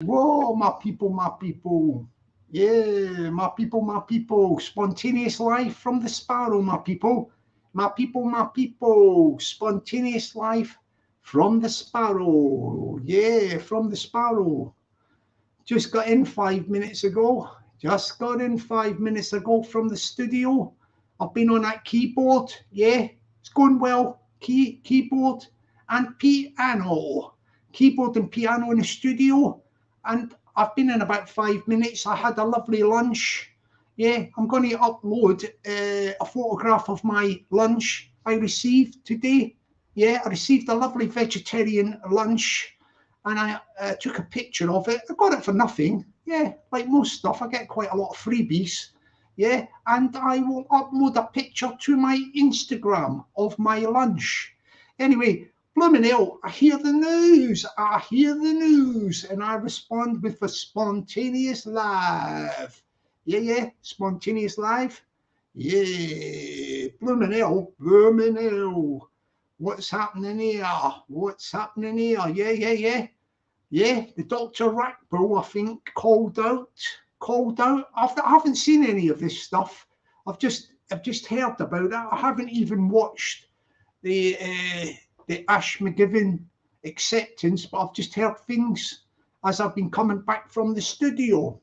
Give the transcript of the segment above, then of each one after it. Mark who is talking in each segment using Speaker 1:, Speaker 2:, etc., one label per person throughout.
Speaker 1: Whoa, my people, my people. Yeah, my people, my people. Spontaneous life from the Sparrow, my people. My people, my people. Spontaneous life from the Sparrow. Yeah, from the Sparrow. Just got in 5 minutes ago. Just got in 5 minutes ago from the studio. I've been on that keyboard. Yeah, it's going well. Keyboard and piano. Keyboard and piano in the studio. And I've been in about 5 minutes. I had a lovely lunch. Yeah, I'm going to upload a photograph of my lunch I received today. Yeah, I received a lovely vegetarian lunch and I took a picture of it. I got it for nothing. Yeah, like most stuff, I get quite a lot of freebies. Yeah, and I will upload a picture to my Instagram of my lunch. Anyway, blooming hell, I hear the news. I hear the news, and I respond with a spontaneous live. Yeah, yeah, spontaneous live. Yeah, blooming hell, blooming hell. What's happening here? What's happening here? Yeah, yeah, yeah. Yeah, the Dr. Rackpull, I think, called out. Called out. I haven't seen any of this stuff. I've just heard about it. I haven't even watched the Ash McGiffin acceptance, but I've just heard things as I've been coming back from the studio.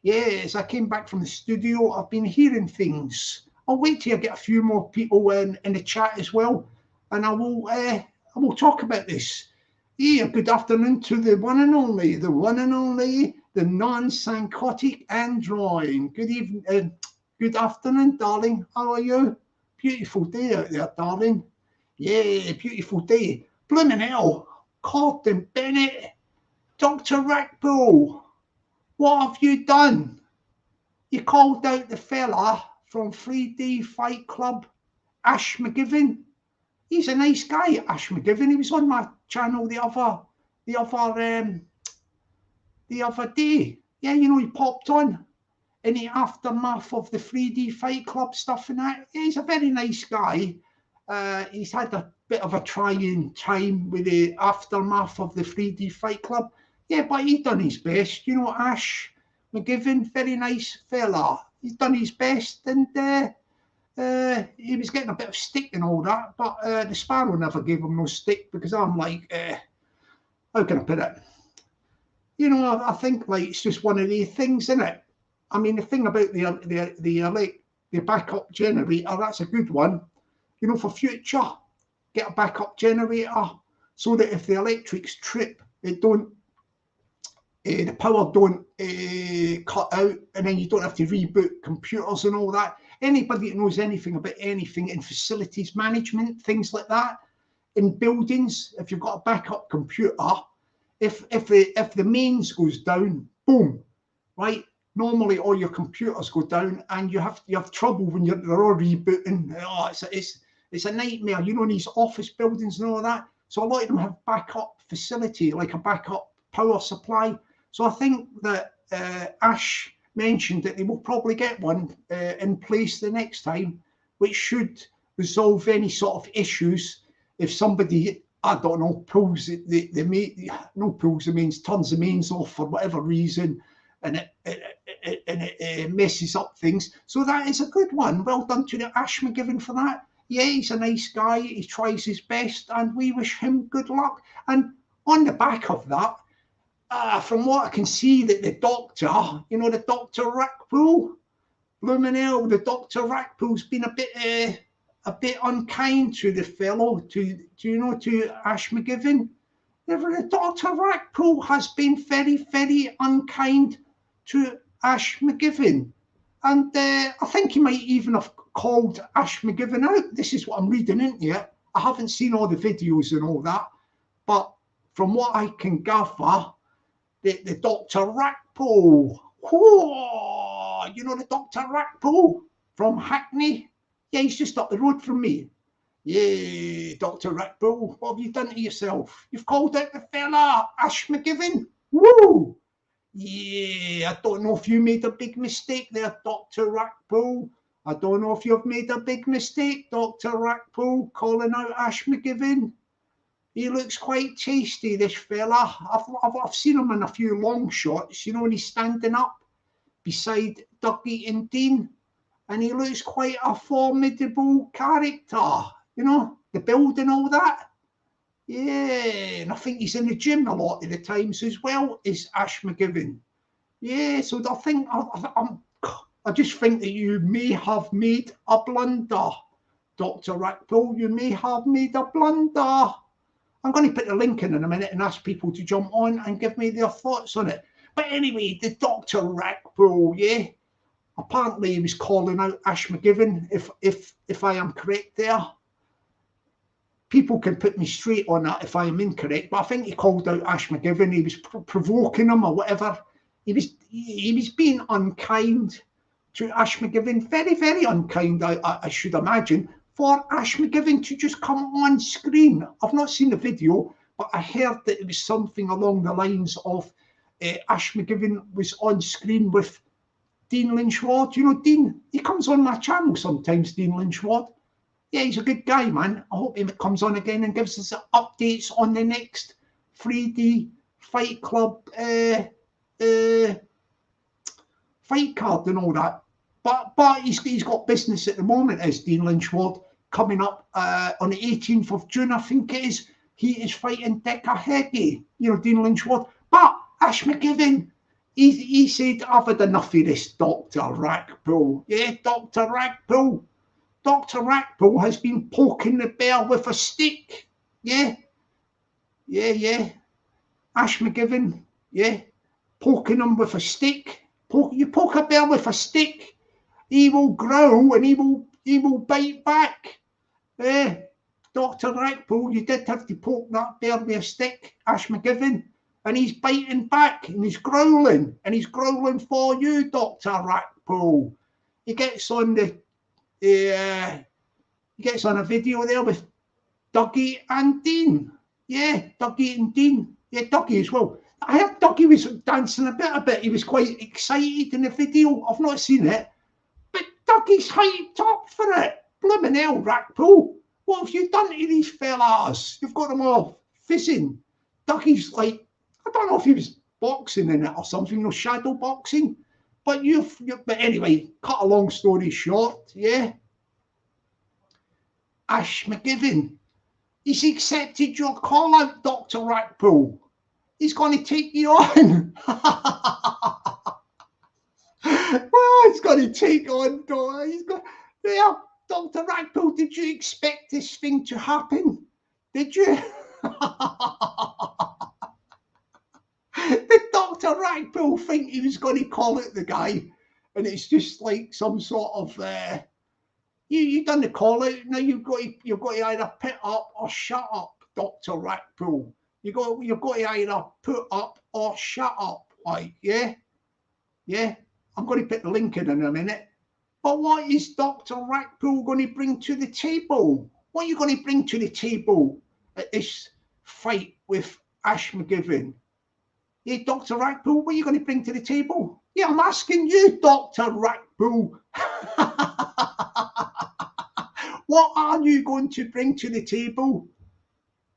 Speaker 1: Yeah, as I came back from the studio, I've been hearing things. I'll wait till I get a few more people in the chat as well, and I will talk about this. Yeah, good afternoon to the one and only, the non-psychotic android. Good evening, good afternoon, darling. How are you? Beautiful day out there, darling. Yeah, beautiful day. Blimmin' hell, Captain Bennett, Dr. Rackpull, what have you done? You called out the fella from 3D Fight Club, Ash McGiffin. He's a nice guy, Ash McGiffin. He was on my channel the other, the other day. Yeah, he popped on in the aftermath of the 3D Fight Club stuff and that. Yeah, he's a very nice guy. He's had a bit of a trying time with the aftermath of the 3D Fight Club. Yeah, but he done his best. Ash McGiffin, very nice fella. He's done his best, and he was getting a bit of stick and all that, but the Sparrow never gave him no stick because I'm like, how can I put it? I think like it's just one of these things, isn't it? I mean, the thing about the backup generator, that's a good one. For future, get a backup generator so that if the electrics trip, it don't, the power don't cut out, and then you don't have to reboot computers and all that. Anybody that knows anything about anything in facilities management, things like that, in buildings, if you've got a backup computer, if the mains goes down, boom, right? Normally all your computers go down, and you have trouble when they're all rebooting. Oh, it's a nightmare, in these office buildings and all that. So a lot of them have backup facility, like a backup power supply. So I think that Ash mentioned that they will probably get one in place the next time, which should resolve any sort of issues if somebody, I don't know, pulls the main, no pulls the mains, turns the mains off for whatever reason, and it messes up things. So that is a good one. Well done to the Ash McGiffin for that. Yeah, he's a nice guy. He tries his best, and we wish him good luck. And on the back of that, from what I can see, that the doctor, the Dr. Rackpull, blooming hell, the Dr. Rackpull's been a bit unkind to the fellow, to Ash McGiffin. The Dr. Rackpull has been very, very unkind to Ash McGiffin. And I think he might even have called Ash McGiffin out. This is what I'm reading into it. I haven't seen all the videos and all that, but from what I can gather, the Dr. Rackpull, the Dr. Rackpull from Hackney. Yeah, he's just up the road from me. Yeah, Dr. Rackpull, what have you done to yourself? You've called out the fella, Ash McGiffin. Woo! Yeah, I don't know if you made a big mistake there, Dr. Rackpull. I don't know if you've made a big mistake, Dr. Rackpull, calling out Ash McGiffin. He looks quite tasty, this fella. I've seen him in a few long shots, you know, when he's standing up beside Dougie and Dean, and he looks quite a formidable character, you know, the build and all that. Yeah, and I think he's in the gym a lot of the times as well as Ash McGiffin. Yeah, so I just think that you may have made a blunder, Dr. Rackpull. You may have made a blunder. I'm going to put the link in a minute and ask people to jump on and give me their thoughts on it. But anyway, the Dr. Rackpull, yeah, apparently he was calling out Ash McGiffin, if I am correct there. People can put me straight on that if I am incorrect, but I think he called out Ash McGiffin. He was provoking him or whatever. He was being unkind to Ash McGiffin, very, very unkind, I should imagine, for Ash McGiffin to just come on screen. I've not seen the video, but I heard that it was something along the lines of Ash McGiffin was on screen with Dean Lynch-Ward. You know, Dean, he comes on my channel sometimes, Dean Lynch-Ward. Yeah, he's a good guy, man. I hope he comes on again and gives us updates on the next 3D Fight Club fight card and all that. But he's got business at the moment, as Dean Lynch-Ward, coming up on the 18th of June, I think it is. He is fighting Decker Heggie, you know, Dean Lynch-Ward. But Ash McGiffin, he said, I've had enough of this Dr. Rackpull. Yeah, Dr. Rackpull. Dr. Rackpull has been poking the bear with a stick. Yeah. Ash McGiffin, yeah, poking him with a stick. You poke a bear with a stick, he will growl and he will bite back. Dr. Rackpull, you did have to poke that bear with a stick, Ash McGiffin, and he's biting back and he's growling for you, Dr. Rackpull. He gets on a video there with Dougie and Dean. Yeah, Dougie and Dean. Yeah, Dougie as well. I heard Dougie was dancing a bit. He was quite excited in the video. I've not seen it, but Dougie's hyped up for it. Blimmin' hell, Rackpull. What have you done to these fellas? You've got them all fizzing. Dougie's like, I don't know if he was boxing in it or something, or shadow boxing. But but anyway, cut a long story short, yeah. Ash McGiffin, he's accepted your call out, Dr. Rackpull. He's going to take you on. Well, he's going to take on. Yeah, Dr. Rackpull, did you expect this thing to happen? Did you? Did Dr. Rackpull think he was going to call it the guy? And it's just like some sort of you done the call out. Now you've got to either pit up or shut up, Dr. Rackpull. You've got to either put up or shut up, like, yeah. I'm going to put the link in a minute. But what is Dr. Rackpull going to bring to the table? What are you going to bring to the table at this fight with Ash McGiffin? Yeah, Dr. Rackpull, what are you going to bring to the table? Yeah, I'm asking you, Dr. Rackpull. What are you going to bring to the table?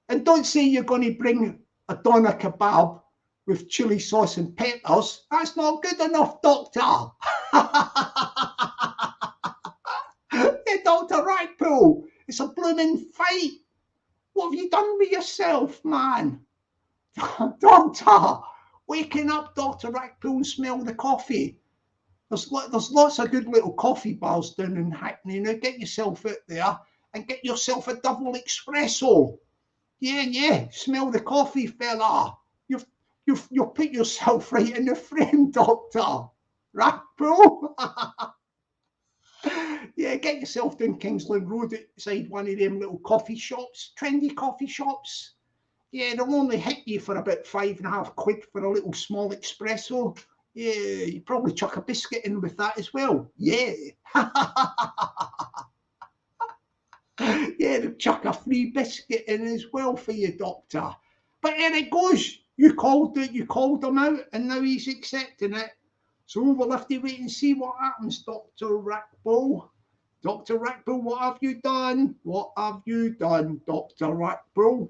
Speaker 1: And don't say you're going to bring a doner kebab with chili sauce and peppers. That's not good enough, Doctor. Yeah, Dr. Rackpull, it's a blooming fight. What have you done with yourself, man? Doctor, waking up, Dr. Rackpull, and smell the coffee. There's lots of good little coffee bars down in Hackney. Now get yourself out there and get yourself a double espresso. Yeah, smell the coffee, fella. You've put yourself right in the frame, Doctor Rackpull. Yeah, get yourself down Kingsland Road outside one of them little coffee shops, trendy coffee shops. Yeah, they'll only hit you for about £5.50 for a little small espresso. Yeah, you probably chuck a biscuit in with that as well. Yeah. Yeah, they'll chuck a free biscuit in as well for you, Doctor. But there it goes. You called him out, and now he's accepting it. So we'll have to wait and see what happens, Dr. Rackpull. Dr. Rackpull, what have you done? What have you done, Dr. Rackpull?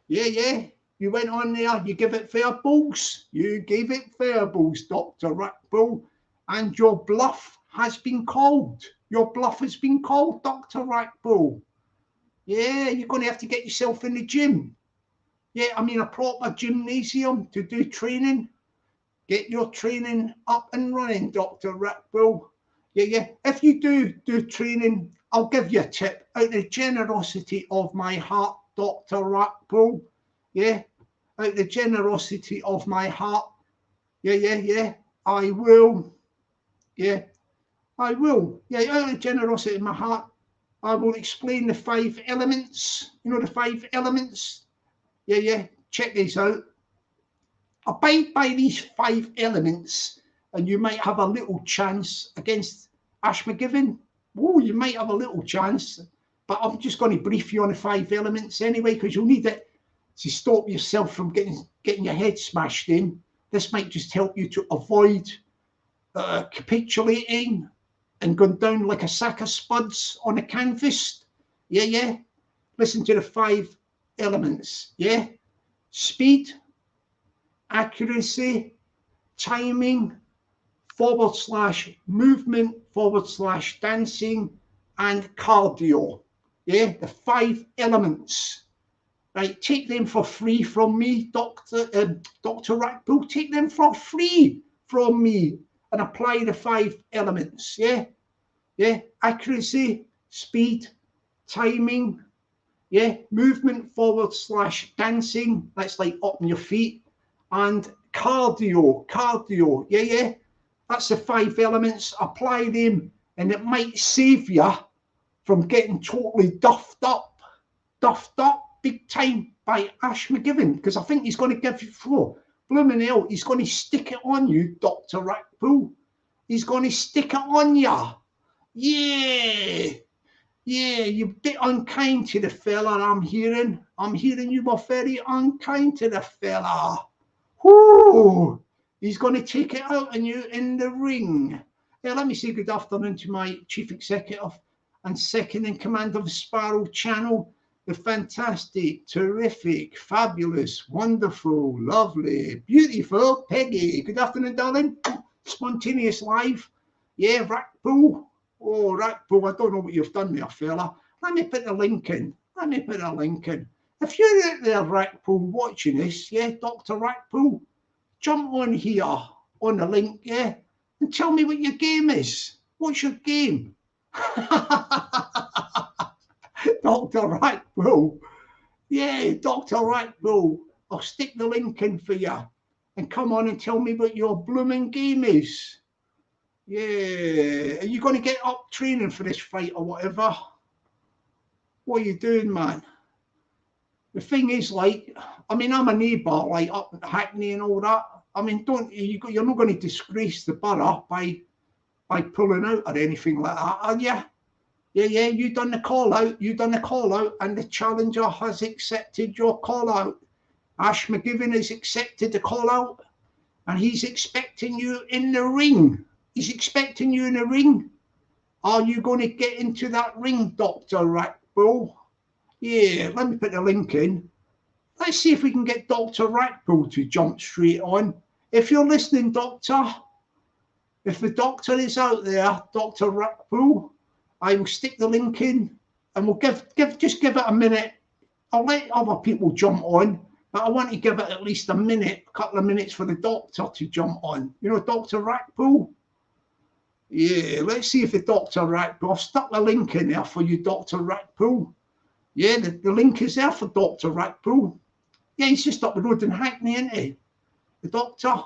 Speaker 1: Yeah. You went on there, you give it fair balls. You gave it fair balls, Dr. Rackpull. And your bluff has been called. Your bluff has been called, Dr. Rackpull. Yeah, you're going to have to get yourself in the gym. Yeah, I mean a proper gymnasium to do training. Get your training up and running, Dr. Rackpull. Yeah. If you do training, I'll give you a tip out of the generosity of my heart, Dr. Rackpull. Yeah, out of the generosity of my heart. Yeah. I will. Yeah, I will. Yeah, out of the generosity of my heart, I will explain the 5 elements. You know the 5 elements? Yeah. Check these out. Abide by these 5 elements, and you might have a little chance against Mcgivern. Oh, you might have a little chance, but I'm just going to brief you on the 5 elements anyway, because you'll need it to stop yourself from getting your head smashed in. This might just help you to avoid capitulating and going down like a sack of spuds on a canvas. Yeah. Listen to the 5 elements. Yeah. Speed, accuracy, timing, /movement, /dancing, and cardio. Yeah, the 5 elements. Right, take them for free from me, Dr. Rackpull. Take them for free from me and apply the 5 elements. Yeah, accuracy, speed, timing. Yeah, movement, /dancing. That's like up on your feet. And cardio. Yeah. That's the 5 elements. Apply them, and it might save you from getting totally duffed up big time by Mcgivern, because I think he's going to give you blooming hell. He's going to stick it on you, Dr. Rackpull. He's going to stick it on you. Yeah, you're a bit unkind to the fella. I'm hearing you were very unkind to the fella. Whoo! He's going to take it out on you in the ring. Yeah, let me say good afternoon to my chief executive and second in command of the Sparrow channel, the fantastic, terrific, fabulous, wonderful, lovely, beautiful Peggy. Good afternoon, darling. Spontaneous live. Yeah, Rackpull. Oh, Rackpull, I don't know what you've done there, fella. Let me put a link in. If you're out there, Rackpull, watching this, yeah, Dr. Rackpull, jump on here on the link, yeah, and tell me what your game is. What's your game? Dr. Rackpull. Yeah, Dr. Rackpull. I'll stick the link in for you. And come on and tell me what your blooming game is. Yeah. Are you going to get up training for this fight or whatever? What are you doing, man? The thing is, like, I mean, I'm a neighbour, like up at Hackney and all that. I mean, you're not going to disgrace the borough by pulling out or anything like that, are you? Yeah, you done the call out, and the challenger has accepted your call out. Mcgivern has accepted the call out, and he's expecting you in the ring. Are you going to get into that ring, Dr. Rackpull? Yeah, let me put the link in. Let's see if we can get Dr. Rackpull to jump straight on. If you're listening, Doctor, if the doctor is out there, Dr. Rackpull, I will stick the link in, and we'll just give it a minute. I'll let other people jump on, but I want to give it at least a couple of minutes for the doctor to jump on. You know, Dr. Rackpull? Yeah, let's see if the Dr. Rackpull, I've stuck the link in there for you, Dr. Rackpull. Yeah, the link is there for Dr. Rackpull. Yeah, he's just up the road in Hackney, isn't he? The doctor.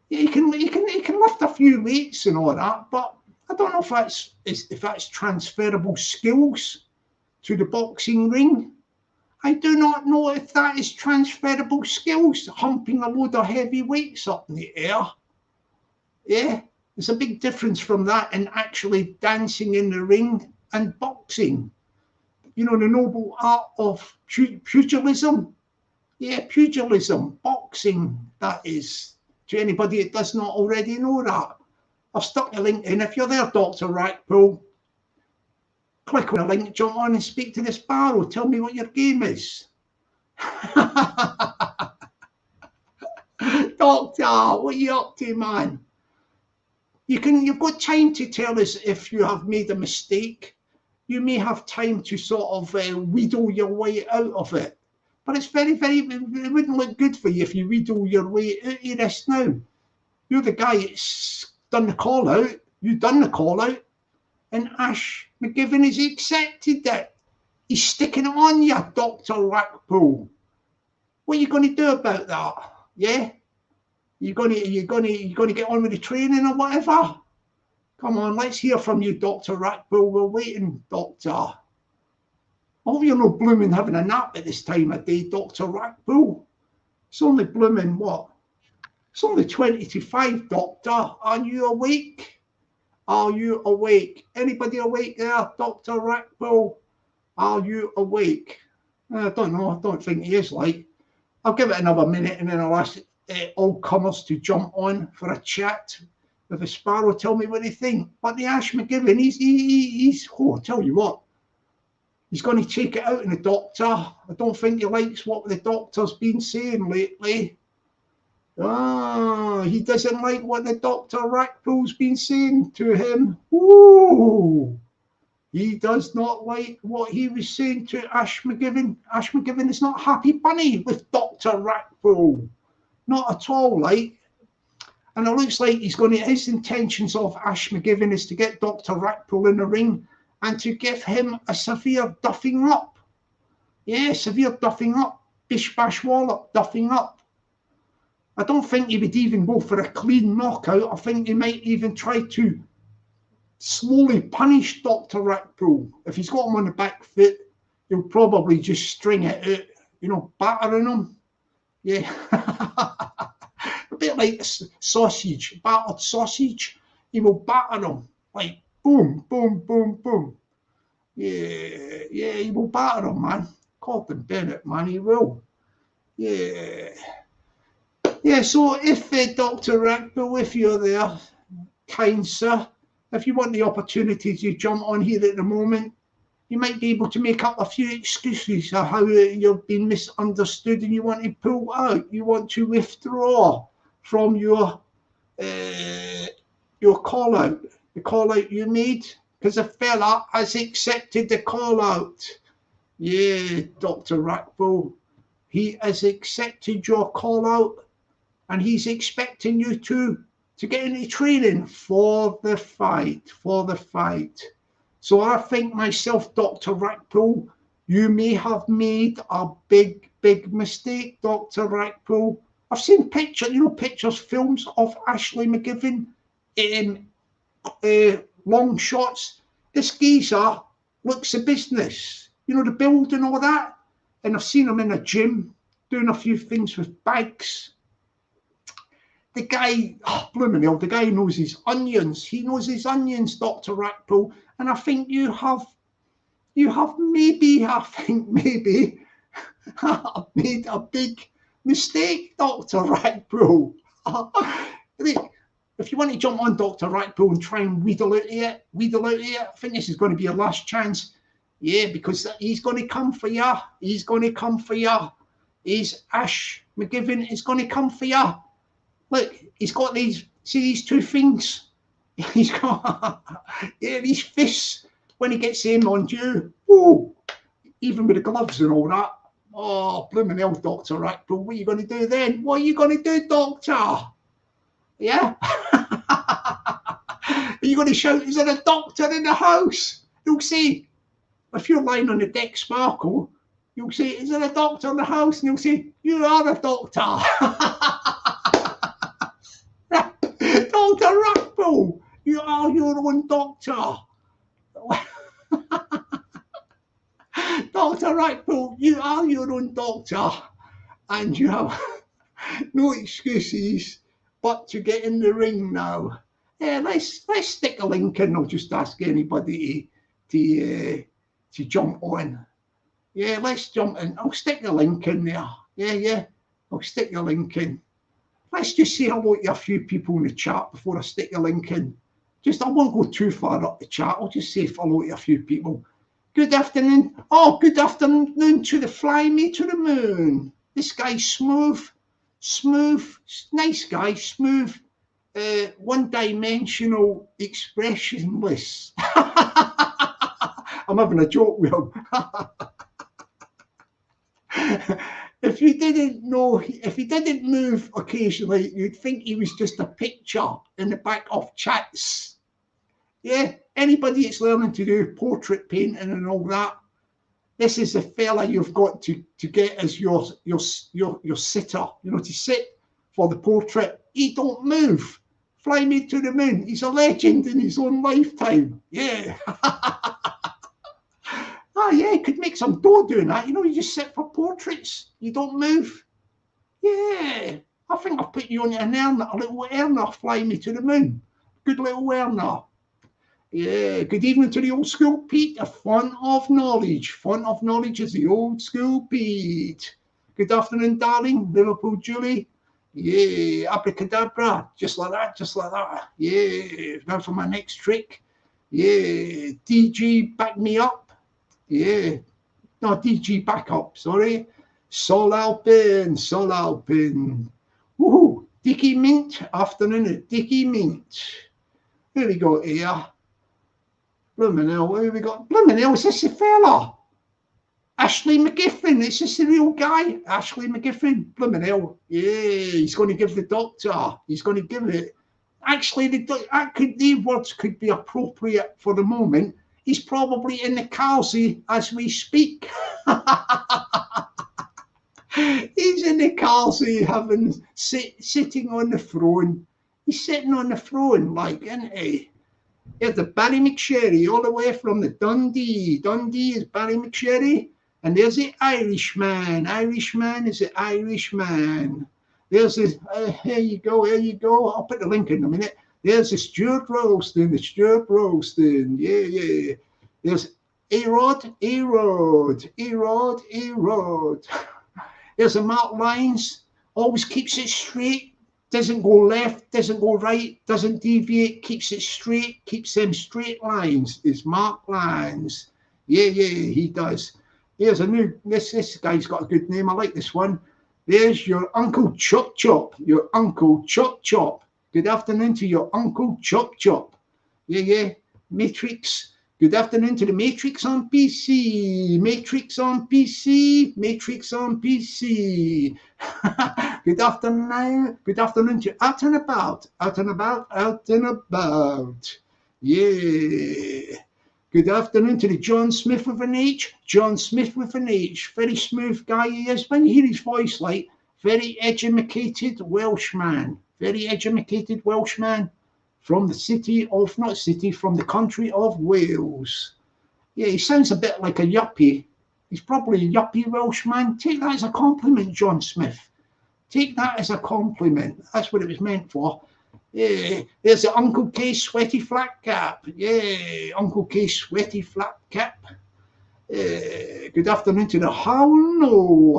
Speaker 1: Yeah, he can lift a few weights and all that, but I don't know if that's transferable skills to the boxing ring. I do not know if that is transferable skills, humping a load of heavy weights up in the air. Yeah, there's a big difference from that and actually dancing in the ring and boxing. You know, the noble art of pugilism. Yeah, pugilism, boxing, that is. To anybody that does not already know that. I've stuck the link in. If you're there, Dr. Rackpull, click on the link, jump on and speak to the Sparrow. Tell me what your game is. Doctor, what are you up to, man? You've got time to tell us if you have made a mistake. You may have time to sort of wheedle your way out of it. But it's very, it wouldn't look good for you if you wheedle your way out of this now. You're the guy that's done the call out. You've done the call out. And Ash McGiffin has accepted it. He's sticking it on you, Dr. Rackpull. What are you going to do about that? Yeah? You're going to get on with the training or whatever? Come on, let's hear from you, Dr. Rackpull. We're waiting, Doctor. I hope you're not blooming having a nap at this time of day, Dr. Rackpull. It's only blooming what? It's only 20 to 5, Doctor. Are you awake? Are you awake? Anybody awake there, Dr. Rackpull? Are you awake? I don't know. I don't think he is, like. I'll give it another minute and then I'll ask all comers to jump on for a chat with the Sparrow. Tell me what they think. But the Ash McGiffin, he's oh, I'll tell you what. He's going to take it out on the doctor. I don't think he likes what the doctor's been saying lately. Ah, he doesn't like what the Dr. Rackpull's been saying to him. Ooh, he does not like what he was saying to Ash McGiffin. Ash McGiffin is not happy bunny with Dr. Rackpull. Not at all, like. And it looks like his intentions of Ash McGiffin is to get Dr. Rackpull in the ring and to give him a severe duffing up. Yeah, severe duffing up. Bish bash wallop, duffing up. I don't think he would even go for a clean knockout. I think he might even try to slowly punish Dr. Rackpull. If he's got him on the back foot, he'll probably just string it out, you know, battering him. Yeah. A bit like sausage, battered sausage. He will batter him like boom, boom, boom, boom. Yeah, he will batter him, man. Gordon Bennett, man, he will. Yeah. Yeah, so if Dr. Rackpull, if you're there, kind sir, if you want the opportunity to jump on here at the moment, you might be able to make up a few excuses of how you've been misunderstood and you want to pull out. You want to withdraw from your call out, the call out you made, because a fella has accepted the call out. Yeah, Dr. Rackpull, he has accepted your call out and he's expecting you to get into training for the fight, So I think myself, Dr. Rackpull, you may have made a big, big mistake, Dr. Rackpull. I've seen pictures, films of Ashley McGiffin in long shots. This geezer looks a business, you know, the build and all that. And I've seen him in a gym doing a few things with bags. The guy, blooming hell, the guy knows his onions. He knows his onions, Dr. Rackpull. And I think you have maybe made a big mistake, Dr. Rackpull. If you want to jump on Dr. Rackpull and try and wheedle out of it, I think this is going to be your last chance. Yeah, because he's going to come for you. He's going to come for you. Ash McGiffin is going to come for you. Look, he's got these, see these two things? He's got, these fists when he gets in on you. Whoa, even with the gloves and all that. Oh, blooming hell, Dr. Rackpull, what are you going to do then? What are you going to do, Doctor? Yeah? Are you going to shout, is there a doctor in the house? You'll say, if you're lying on the deck, Sparkle, you'll say, is there a doctor in the house? And you'll say, you are a doctor. Dr. Rackpull, you are your own doctor. Dr. Rackpull, you are your own doctor. And you have no excuses but to get in the ring now. Yeah, let's stick a link in. I'll just ask anybody to jump on. Yeah, let's jump in. I'll stick the link in there. Yeah. I'll stick the link in. Let's just say hello to a few people in the chat before I stick the link in. I won't go too far up the chat. I'll just say hello to a few people. Good afternoon. Oh, good afternoon to the Fly Me to the Moon. This guy's smooth, nice guy, smooth, one-dimensional, expressionless. I'm having a joke with him. If you didn't know, if he didn't move occasionally, you'd think he was just a picture in the back of chats. Yeah, anybody that's learning to do portrait painting and all that, this is the fella you've got to get as your sitter, you know, to sit for the portrait. He don't move. Fly Me to the Moon. He's a legend in his own lifetime. Yeah. Oh, yeah, you could make some dough doing that. You know, you just sit for portraits. You don't move. Yeah. I think I'll put you on an earner, a little earner, Fly Me to the Moon. Good little earner. Yeah, good evening to the old school Pete, a font of knowledge. Font of knowledge is the old school Pete. Good afternoon, darling. Liverpool Julie. Yeah, abracadabra. Just like that, just like that. Yeah, now for my next trick. Yeah, DG back me up. Yeah, no, DG back up, sorry. Sol Alpin, Sol Alpin. Woohoo, Dicky Mint. Afternoon at Dicky Mint. Here we go here. Bloomin' hell, who we got? Bloomin' hell, is this the fella? Ashley McGiffin, is this the real guy? Ashley McGiffin, bloomin' hell. Yeah, he's going to give the doctor. He's going to give it. Actually, the words could be appropriate for the moment. He's probably in the carsey as we speak. He's in the carsey, sitting on the throne. He's sitting on the throne, like, isn't he? Here's the Barry McSherry, all the way from the Dundee. Dundee is Barry McSherry. And there's the Irishman. Irishman is the Irishman. There's this, here you go, here you go. I'll put the link in a minute. There's the Stuart Ralston, the Stuart Ralston. Yeah, yeah. There's A-Rod, A-Rod, A-Rod, A-Rod. There's the Mark Lines, always keeps it straight. Doesn't go left, doesn't go right, doesn't deviate, keeps it straight, keeps them straight lines. It's Mark Lines. Yeah, yeah, he does. Here's a new, this guy's got a good name. I like this one. There's your Uncle Chop Chop, your Uncle Chop Chop. Good afternoon to your Uncle Chop Chop. Yeah, yeah, Matrix. Good afternoon to the Matrix on PC. Matrix on PC. Matrix on PC. Good afternoon. Good afternoon to Out and About. Out and About. Out and About. Yeah. Good afternoon to the John Smith with an H. John Smith with an H. Very smooth guy he is. When you hear his voice, like, very educated Welshman. Very educated Welshman. From the city of, not city, from the country of Wales. Yeah, he sounds a bit like a yuppie. He's probably a yuppie Welshman. Take that as a compliment, John Smith. Take that as a compliment. That's what it was meant for. Yeah, there's the Uncle K sweaty flat cap. Yeah, Uncle K sweaty flat cap. Good afternoon to the How No.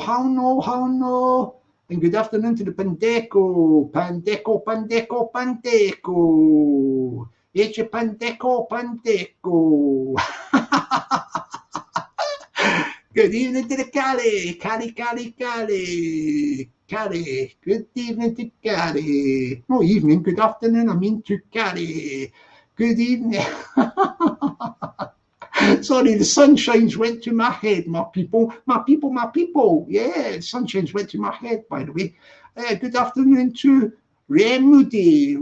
Speaker 1: And good afternoon to the Pandeco. Pandeco. It's your Pandeco. Good evening to the Cali. Good evening to Cali. No evening, good afternoon, I mean to Cali. Good evening. Sorry, the sunshines went to my head, my people. Yeah, the sunshines went to my head, by the way. Good afternoon to Remudio.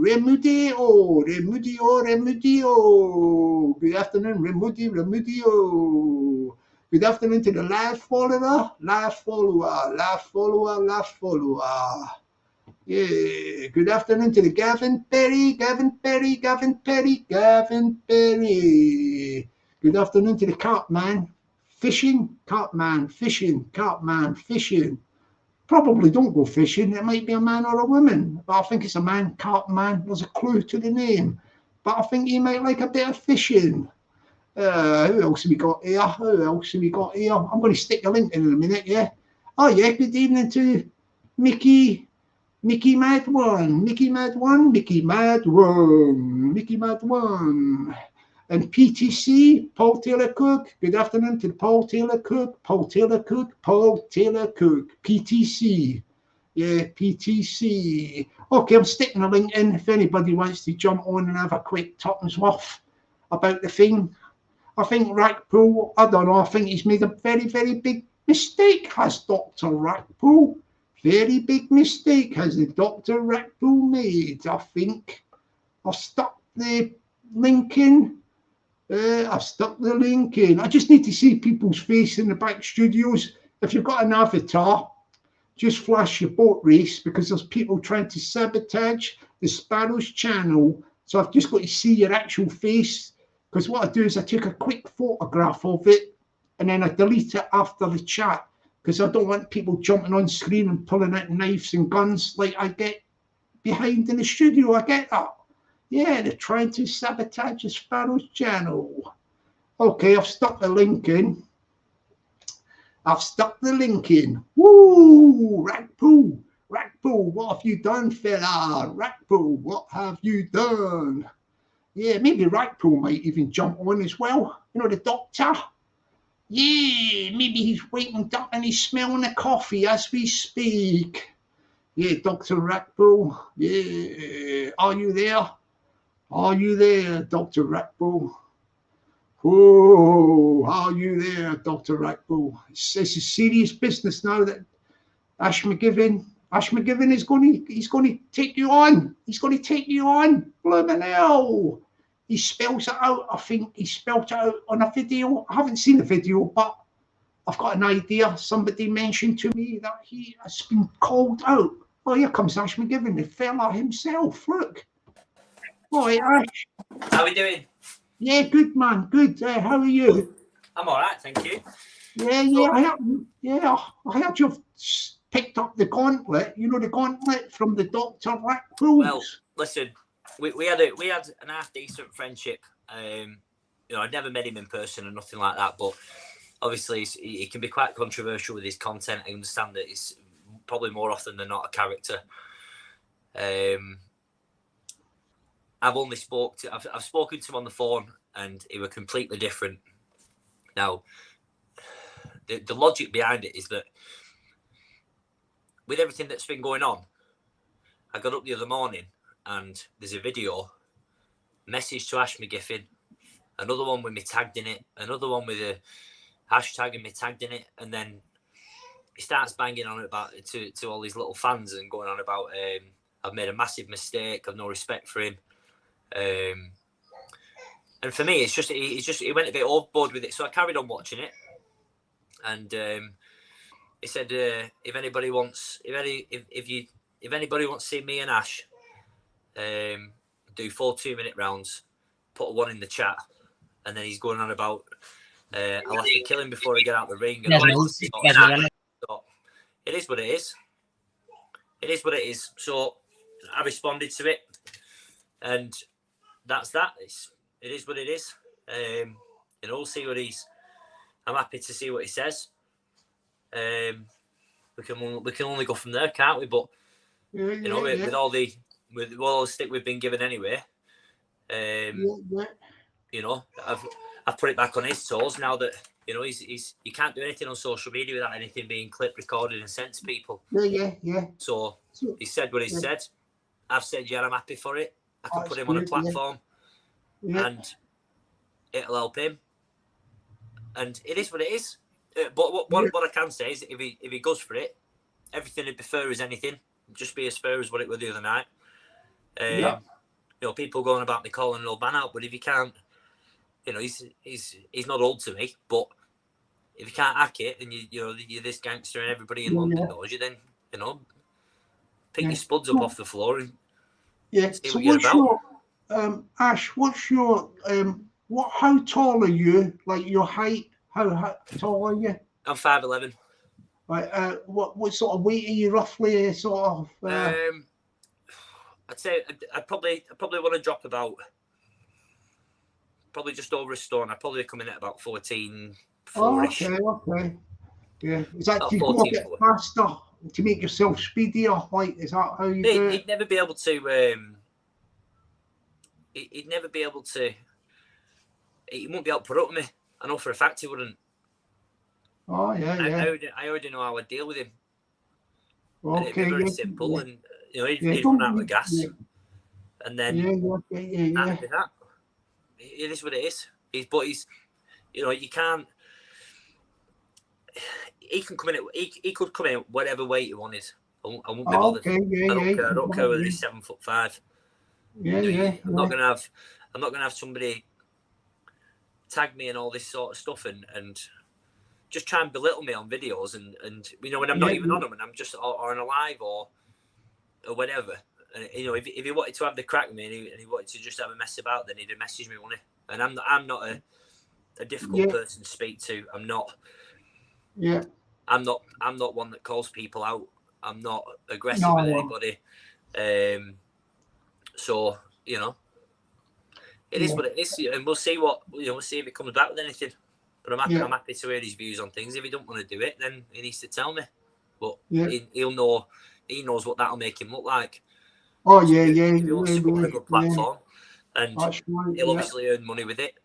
Speaker 1: Good afternoon, Remudio. Good afternoon to the live follower. Yeah, good afternoon to the Gavin Perry. Good afternoon to the Cartman fishing. Probably don't go fishing. It might be a man or a woman, but I think it's a man, Cartman. There's a clue to the name, but I think he might like a bit of fishing. Who else have we got here? I'm going to stick a link in a minute, yeah? Oh, yeah, good evening to Mickey Mad One. And PTC, Paul Taylor Cook. Good afternoon to Paul Taylor Cook. Paul Taylor Cook. Paul Taylor Cook. PTC. Yeah, PTC. Okay, I'm sticking a link in if anybody wants to jump on and have a quick tuppence worth about the thing. I think Rackpull, I don't know, I think he's made a very, very big mistake, has Dr. Rackpull. Very big mistake has the Dr. Rackpull made, I think. I've stuck the link in. I've stuck the link in. I just need to see people's face in the back studios. If you've got an avatar, just flash your boat race, because there's people trying to sabotage the Sparrow's channel. So I've just got to see your actual face, because what I do is I take a quick photograph of it and then I delete it after the chat, because I don't want people jumping on screen and pulling out knives and guns like I get behind in the studio. I get that. Yeah, they're trying to sabotage the Sparrow's channel. Okay, I've stuck the link in. I've stuck the link in. Woo! Rackpull! Rackpull, what have you done, fella? Rackpull, what have you done? Yeah, maybe Rackpull might even jump on as well. You know, the doctor? Yeah, maybe he's waking up and he's smelling the coffee as we speak. Yeah, Dr. Rackpull. Yeah, are you there? Are you there, Dr. Rackpull? Oh, are you there, Dr. Rackpull? It's a serious business now that Mcgivern is going to take you on. He's going to take you on. Blooming hell. He spells it out. I think he spelled it out on a video. I haven't seen the video, but I've got an idea. Somebody mentioned to me that he has been called out. Oh, here comes Mcgivern, the fella himself. Look. Oh, Ash.
Speaker 2: How are we doing?
Speaker 1: Yeah, good, man. Good. How are you?
Speaker 2: I'm all right, thank you.
Speaker 1: Yeah. I heard you've picked up the gauntlet. You know, the gauntlet from the Dr. Rackpull.
Speaker 2: Well, listen, we had an half decent friendship. You know, I'd never met him in person or nothing like that, but obviously he can be quite controversial with his content. I understand that he's probably more often than not a character. I've spoken to him on the phone, and he were completely different. Now, the logic behind it is that with everything that's been going on, I got up the other morning and there's a video, message to Mcgiffin, another one with me tagged in it, another one with a hashtag and me tagged in it, and then he starts banging on about to all these little fans and going on about I've made a massive mistake, I've no respect for him. And for me, he went a bit overboard with it, so I carried on watching it. And he said, if anybody wants to see me and Ash do 4 2-minute rounds, put a 1 in the chat, and then he's going on about I'll have to kill him before I get out the ring. And so it is what it is. It is what it is. So I responded to it, and that's that. It is what it is. You know, we'll see what I'm happy to see what he says. We can only go from there, can't we? But with all the stick we've been given anyway, you know, I've put it back on his toes now that you know you can't do anything on social media without anything being clipped, recorded, and sent to people.
Speaker 1: Yeah.
Speaker 2: So he said what he said. I've said, yeah, I'm happy for it. I can put him on a platform, and it'll help him. And it is what it is. But what I can say is, if he goes for it, everything he'd be fair as anything. Just be as fair as what it was the other night. You know, people going about me calling an old man out, but if he can't, you know, he's not old to me. But if you can't hack it, and you're this gangster, and everybody in London knows you, then you know, pick your spuds up off the floor and see what you're about.
Speaker 1: Ash, what's your how tall are you? Like your height? How tall are you?
Speaker 2: I'm 5'11".
Speaker 1: Right. What sort of weight are you roughly? Sort of.
Speaker 2: I'd say I'd probably want to drop about probably just over a stone. I'd probably come in at about 14.
Speaker 1: Okay. Yeah. Is that to go a bit faster to make yourself speedier? Like, is that how you do it?
Speaker 2: He'd never be able to. He'd never be able to he wouldn't be able to put up with me. I know for a fact he wouldn't.
Speaker 1: Oh, yeah.
Speaker 2: I already know how I'd deal with him.
Speaker 1: Okay,
Speaker 2: and it'd be very simple, and he'd run out of gas, and then that'd be that. It is what it is. But he's, you can't. He can come in. He could come in whatever weight he wanted. I won't be bothered. I don't care whether he's 7'5". I'm not gonna have somebody tag me and all this sort of stuff and just try and belittle me on videos and when I'm not even on them and I'm just or on a live or whatever. And if he wanted to have the crack with me and he wanted to just have a mess about, then he'd message me, wouldn't he? And I'm not a difficult person to speak to. I'm not. Yeah. I'm not one that calls people out. I'm not aggressive with anybody. So it is what it is, and we'll see we'll see if it comes back with anything. But I'm happy to hear his views on things. If he don't want to do it, then he needs to tell me. But he'll know. He knows what that'll make him look like.
Speaker 1: Oh
Speaker 2: so If he wants to go on a good platform, and he'll obviously earn money with it.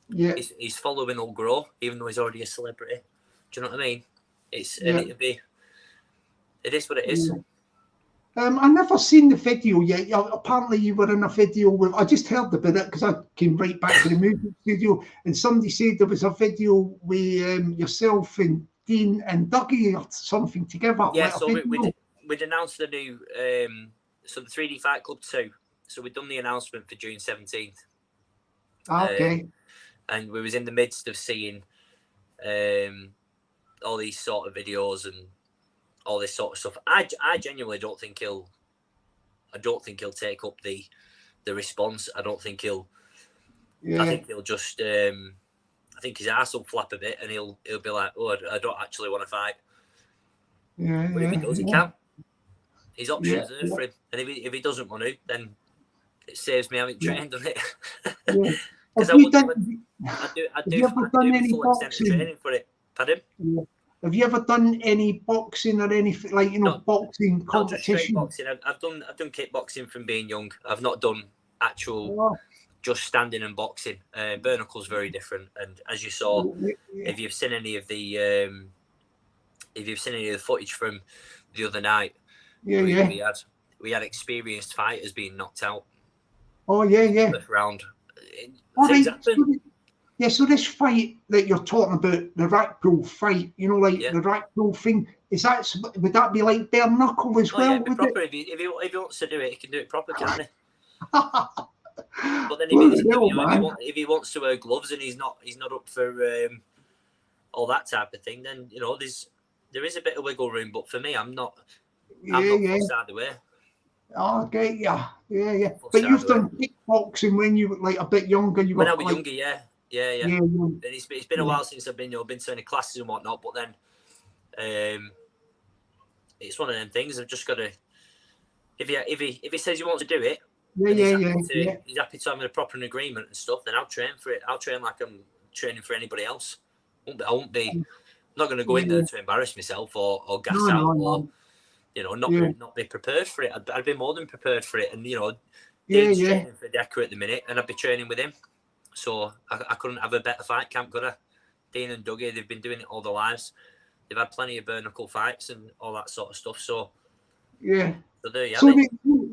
Speaker 2: Yeah, his following will grow, even though he's already a celebrity. Do you know what I mean? It is what it is.
Speaker 1: I never seen the video yet. Apparently, you were in a video with. I just heard about it because I came right back to the music studio, and somebody said there was a video with yourself and Dean and Dougie or something together.
Speaker 2: Yeah, so we'd announced the new the 3D Fight Club 2. So we'd done the announcement for June 17th.
Speaker 1: Okay.
Speaker 2: And we was in the midst of seeing all these sort of videos and all this sort of stuff. I genuinely don't think he'll take up the response. I don't think he'll. Yeah. I think he'll just. I think his arse will flap a bit, and he'll be like, "Oh, I don't actually want to fight."
Speaker 1: Yeah.
Speaker 2: But if he does, he can. His options are for him, and if he doesn't want to, then it saves me having trained on it. Because I do full extent training for it. Pardon?
Speaker 1: Yeah. Have you ever done any boxing or anything boxing competition?
Speaker 2: Boxing. I've done kickboxing from being young. I've not done actual just standing and boxing. Bare knuckles very different. And as you saw, if you've seen any of the footage from the other night, we had experienced fighters being knocked out.
Speaker 1: Oh yeah.
Speaker 2: First round.
Speaker 1: So this fight that you're talking about, the Rackpull fight, the Rackpull thing, would that be like bare knuckle as well?
Speaker 2: Yeah, it'd be proper. If he wants to do it, he can do it proper, can't he? But then if he wants to wear gloves and he's not up for all that type of thing, then there is a bit of wiggle room. But for me, I'm not forced out of the way.
Speaker 1: Oh, okay, yeah. But you've done kickboxing when you were a bit younger.
Speaker 2: When I was younger, yeah. And it's been a while since I've been to any classes and whatnot. But then, it's one of them things. I've just got to. If he says he wants to do it, he's happy to have a proper agreement and stuff. Then I'll train for it. I'll train like I'm training for anybody else. I won't be. I'm not going to go in there to embarrass myself or gas out or not be prepared for it. I'd be more than prepared for it. And Dean's training for Decker at the minute, and I'd be training with him. So I couldn't have a better fight camp, could I? Dean and Dougie, they've been doing it all their lives. They've had plenty of bare knuckle fights and all that sort of stuff. So So there you have it.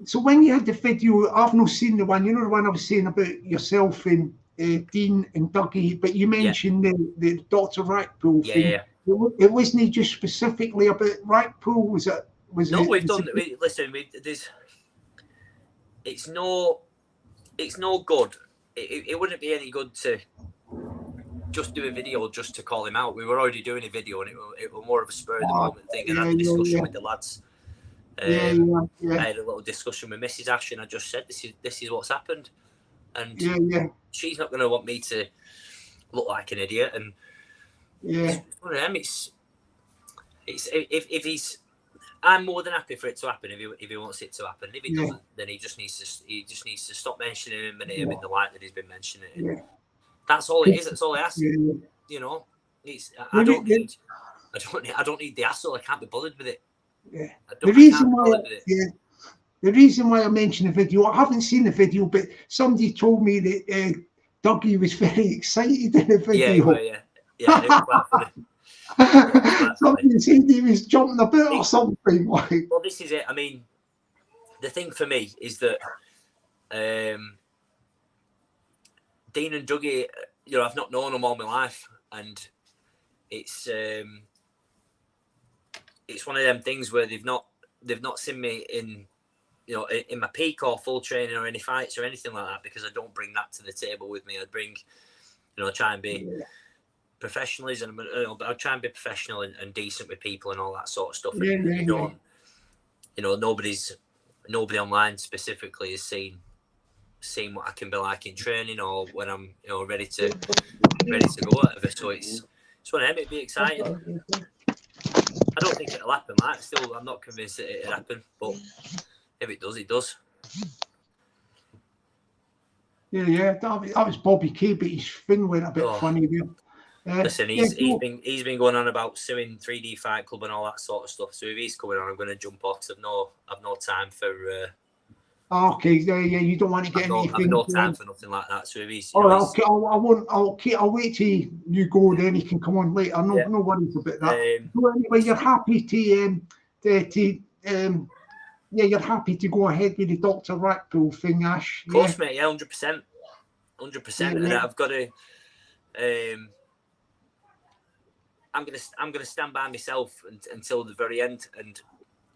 Speaker 1: So when you had the video, I've not seen the one. The one I was saying about yourself and Dean and Dougie, but you mentioned the Dr. Rackpull thing. Yeah. It wasn't just specifically about Rackpull. Was it?
Speaker 2: We've done. Listen, it's no good. It wouldn't be any good to just do a video just to call him out. We were already doing a video, and it was more of a spur of the moment thing. And I had a discussion with the lads. I had a little discussion with Mrs. Ash, and I just said, "This is what's happened," and she's not going to want me to look like an idiot. And it's one of them. It's if he's. I'm more than happy for it to happen if he wants it to happen. If he doesn't, then he just needs to stop mentioning him and him in the light that he's been mentioning it. Yeah. That's all it is. That's all I ask. I don't need the hassle. I can't be bothered with it.
Speaker 1: Yeah. The reason why I mentioned the video, I haven't seen the video, but somebody told me that Dougie was very excited in the video.
Speaker 2: Yeah, it was quite funny.
Speaker 1: Somebody said he was jumping about or something. Like.
Speaker 2: Well, this is it. I mean, the thing for me is that Dean and Dougie, I've not known them all my life, and it's one of them things where they've not seen me in in my peak or full training or any fights or anything like that, because I don't bring that to the table with me. I'd bring, try and be professionalism, but I'll try and be professional and decent with people and all that sort of stuff. And, nobody online specifically has seen what I can be like in training or when I'm ready to go, whatever. So it's one of them. It'd be exciting. I don't think it'll happen. I'm not convinced that it'll happen, but if it does, it does.
Speaker 1: Yeah. That was Bobby K, but his thing went a bit funny there.
Speaker 2: Listen, he's been going on about suing 3D Fight Club and all that sort of stuff. So if he's coming on, I'm going to jump off. Cause I've no time for.
Speaker 1: Okay, you don't want to get anything.
Speaker 2: I've no time for nothing like that. So if he's.
Speaker 1: Okay, I'll wait till you go. Then he can come on later. No worries about that. So anyway, you're happy you're happy to go ahead with the Dr. Rackpull thing, Ash.
Speaker 2: Of course, mate. Yeah, 100%. And I've got to. I'm gonna stand by myself until the very end, and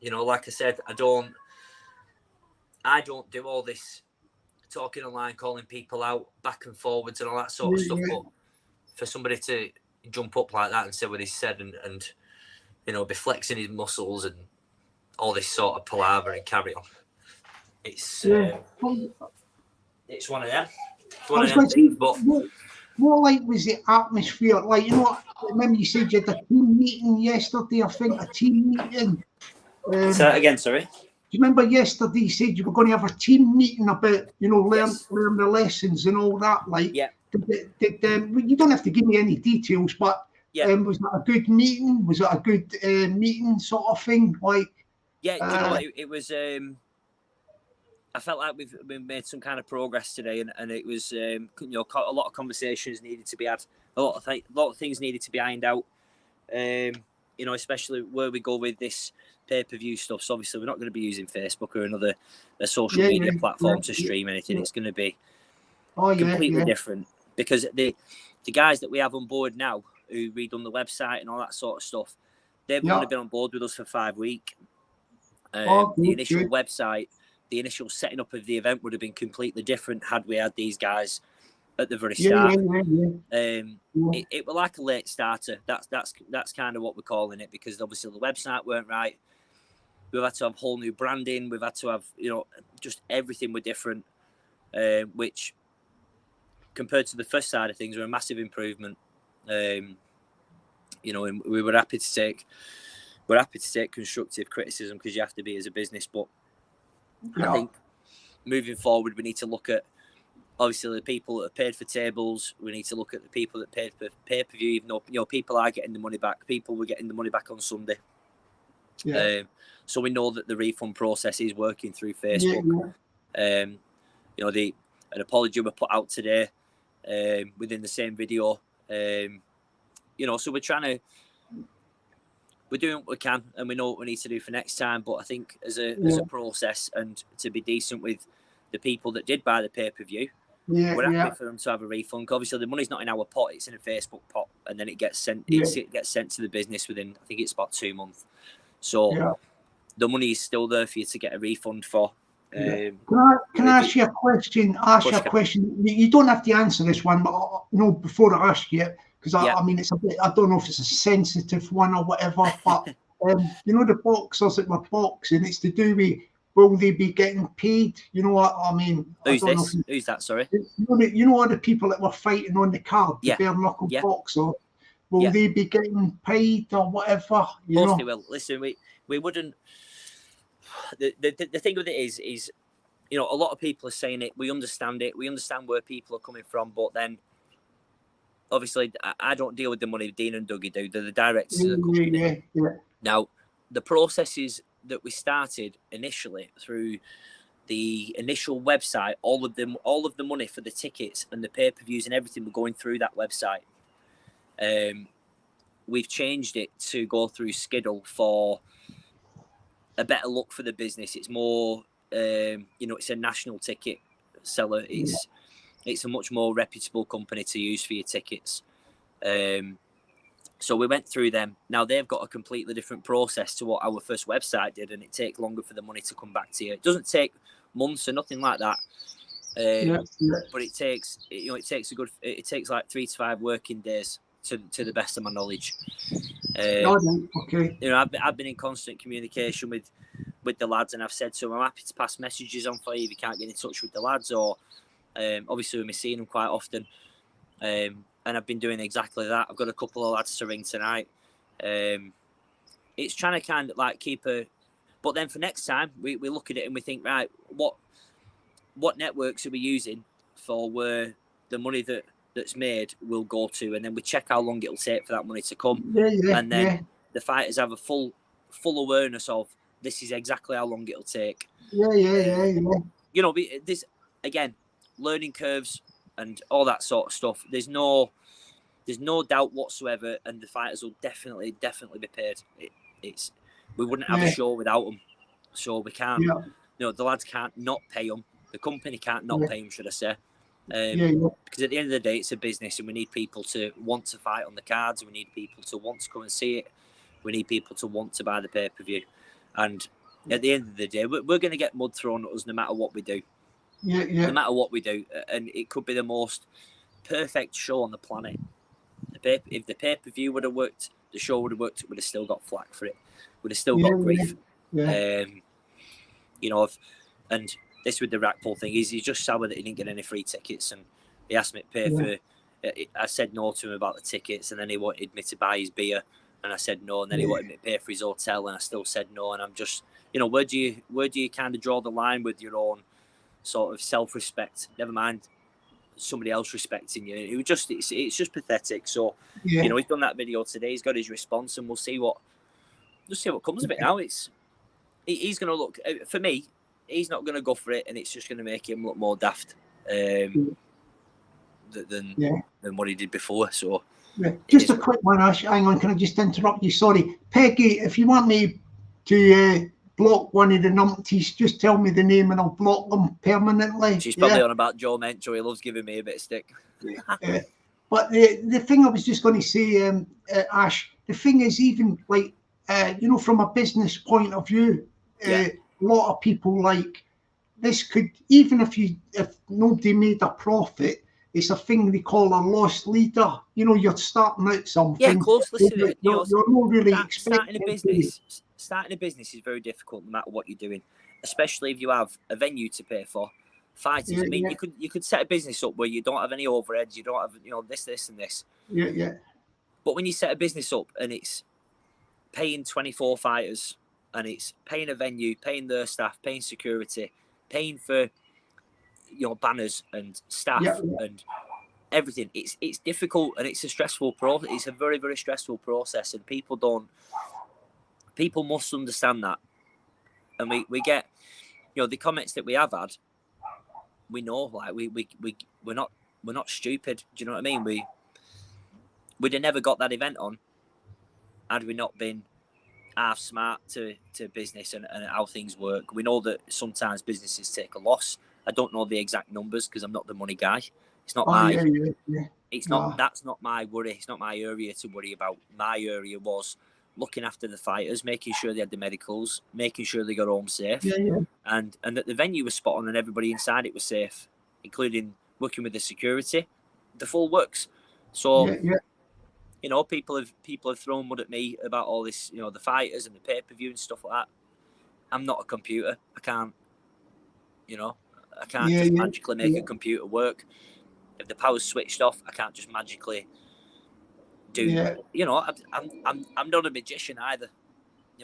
Speaker 2: like I said, I don't do all this talking online, calling people out back and forwards and all that sort of stuff. But for somebody to jump up like that and say what he said and be flexing his muscles and all this sort of palaver and carry on, it's one of them. It's one of them things, but.
Speaker 1: More like was the atmosphere, like remember you said you had a team meeting yesterday, I think, a team meeting.
Speaker 2: Say that again, sorry.
Speaker 1: Do you remember yesterday you said you were going to have a team meeting about, learn the lessons and all that, like? Yeah. You don't have to give me any details, but was that a good meeting? Was it a good meeting sort of thing? Like?
Speaker 2: Yeah, do you know what? It was... I felt like we've made some kind of progress today, and it was a lot of conversations needed to be had, a lot of things needed to be ironed out. Especially where we go with this pay-per-view stuff. So obviously we're not going to be using Facebook or another social media platform to stream anything. It's going to be completely different, because the guys that we have on board now who redone the website and all that sort of stuff, they've only been on board with us for 5 weeks. The initial website. The initial setting up of the event would have been completely different had we had these guys at the very start. It was like a late starter. That's kind of what we're calling it, because obviously the website weren't right. We've had to have whole new branding. We've had to have just everything were different, which compared to the first side of things were a massive improvement. And we were happy to take constructive criticism, because you have to be as a business, but. I think moving forward, we need to look at obviously the people that have paid for tables. We need to look at the people that paid for pay-per-view. Even though people are getting the money back, people were getting the money back on Sunday. So we know that the refund process is working through Facebook. An apology was put out today within the same video. So we're doing what we can, and we know what we need to do for next time. But I think as a process, and to be decent with the people that did buy the pay-per-view, we're happy for them to have a refund. Obviously, the money's not in our pot; it's in a Facebook pot, and then it gets sent. It gets sent to the business within, I think it's about 2 months. So the money is still there for you to get a refund for.
Speaker 1: Can I ask you a question? You don't have to answer this one, but before I ask you. Because I mean, it's a bit. I don't know if it's a sensitive one or whatever, but the boxers that were boxing, it's to do with will they be getting paid? You know what I mean?
Speaker 2: Who's that? Sorry.
Speaker 1: All the people that were fighting on the card, the bare knuckle boxer. Will they be getting paid or whatever? Of
Speaker 2: course they will. Listen, we wouldn't. The thing with it is a lot of people are saying it. We understand it. We understand where people are coming from, but then. Obviously, I don't deal with the money Dean and Dougie do. They're the directors of the company. Now, the processes that we started initially through the initial website, all of the money for the tickets and the pay-per-views and everything were going through that website. We've changed it to go through Skiddle for a better look for the business. It's more, it's a national ticket seller. It's a much more reputable company to use for your tickets. So we went through them. Now they've got a completely different process to what our first website did, and it takes longer for the money to come back to you. It doesn't take months or nothing like that. But it takes like 3 to 5 working days to the best of my knowledge.
Speaker 1: Okay.
Speaker 2: I've been in constant communication with the lads, and I've said to them, I'm happy to pass messages on for you if you can't get in touch with the lads, or obviously we're seeing them quite often. And I've been doing exactly that. I've got a couple of lads to ring tonight. It's trying to kind of like keep a... But then for next time, we look at it and we think, right, what networks are we using for where the money that's made will go to? And then we check how long it'll take for that money to come. And then the fighters have a full awareness of this is exactly how long it'll take. This, again, learning curves and all that sort of stuff. There's no doubt whatsoever, and the fighters will definitely be paid. We wouldn't have a show without them, so we can't. The lads can't not pay them. The company can't not pay them, should I say? Because at the end of the day, it's a business, and we need people to want to fight on the cards. We need people to want to come and see it. We need people to want to buy the pay-per-view. And at the end of the day, we're going to get mud thrown at us no matter what we do. No matter what we do, and it could be the most perfect show on the planet. If the pay-per-view would have worked, the show would have worked, it would have still got flack for it. Would have still got grief. And this with the Rackpull thing, he's just sour that he didn't get any free tickets, and he asked me to pay for. I said no to him about the tickets, and then he wanted me to buy his beer, and I said no, and then he wanted me to pay for his hotel, and I still said no. And I'm just, where do you kind of draw the line with your own sort of self-respect? Never mind somebody else respecting you. It's just pathetic. So he's done that video today. He's got his response, and we'll see what comes of it. Now he's going to look, for me, he's not going to go for it, and it's just going to make him look more daft than what he did before. So
Speaker 1: just a quick one, Ash. Hang on, can I just interrupt you? Sorry, Peggy. If you want me to block one of the numpties, just tell me the name and I'll block them permanently.
Speaker 2: She's probably on about Joe Mencho. He loves giving me a bit of stick.
Speaker 1: But the thing I was just going to say, Ash, the thing is, even like, from a business point of view, a lot of people like this could, even if nobody made a profit, it's a thing they call a lost leader. You're starting out something.
Speaker 2: Yeah, of course. Listen,
Speaker 1: you're not really
Speaker 2: starting a business. Starting a business is very difficult, no matter what you're doing, especially if you have a venue to pay for, fighters. I mean, you could set a business up where you don't have any overheads, you don't have this and this. But when you set a business up and it's paying 24 fighters, and it's paying a venue, paying their staff, paying security, paying for banners and staff and everything, it's difficult, and it's a stressful process. It's a very, very stressful process, and people must understand that. And we get, the comments that we have had, we know, like we're not stupid. Do you know what I mean? We'd have never got that event on had we not been half smart to business and how things work. We know that sometimes businesses take a loss. I don't know the exact numbers because I'm not the money guy. It's not that's not my worry. It's not my area to worry about. My area was looking after the fighters, making sure they had the medicals, making sure they got home safe, and that the venue was spot on and everybody inside it was safe, including working with the security, the full works. So, people have thrown mud at me about all this, the fighters and the pay-per-view and stuff like that. I'm not a computer. I can't just magically make a computer work. If the power's switched off, I can't just magically do. I'm not a magician either.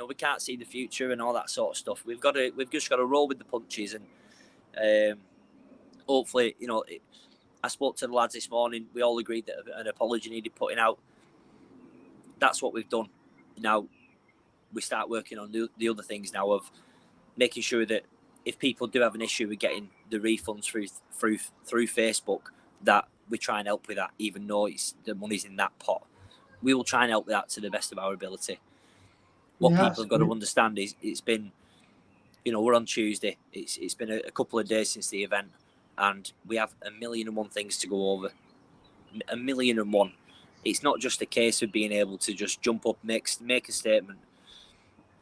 Speaker 2: We can't see the future and all that sort of stuff. We've just got to roll with the punches, and hopefully, I spoke to the lads this morning. We all agreed that an apology needed putting out. That's what we've done. Now we start working on the other things now of making sure that if people do have an issue with getting the refunds through Facebook, that we try and help with that, even though the money's in that pot. We will try and help with that to the best of our ability. What people have got to understand is it's been, we're on Tuesday. It's been a couple of days since the event, and we have 1,000,001 things to go over. 1,000,001. It's not just a case of being able to just jump up, make a statement,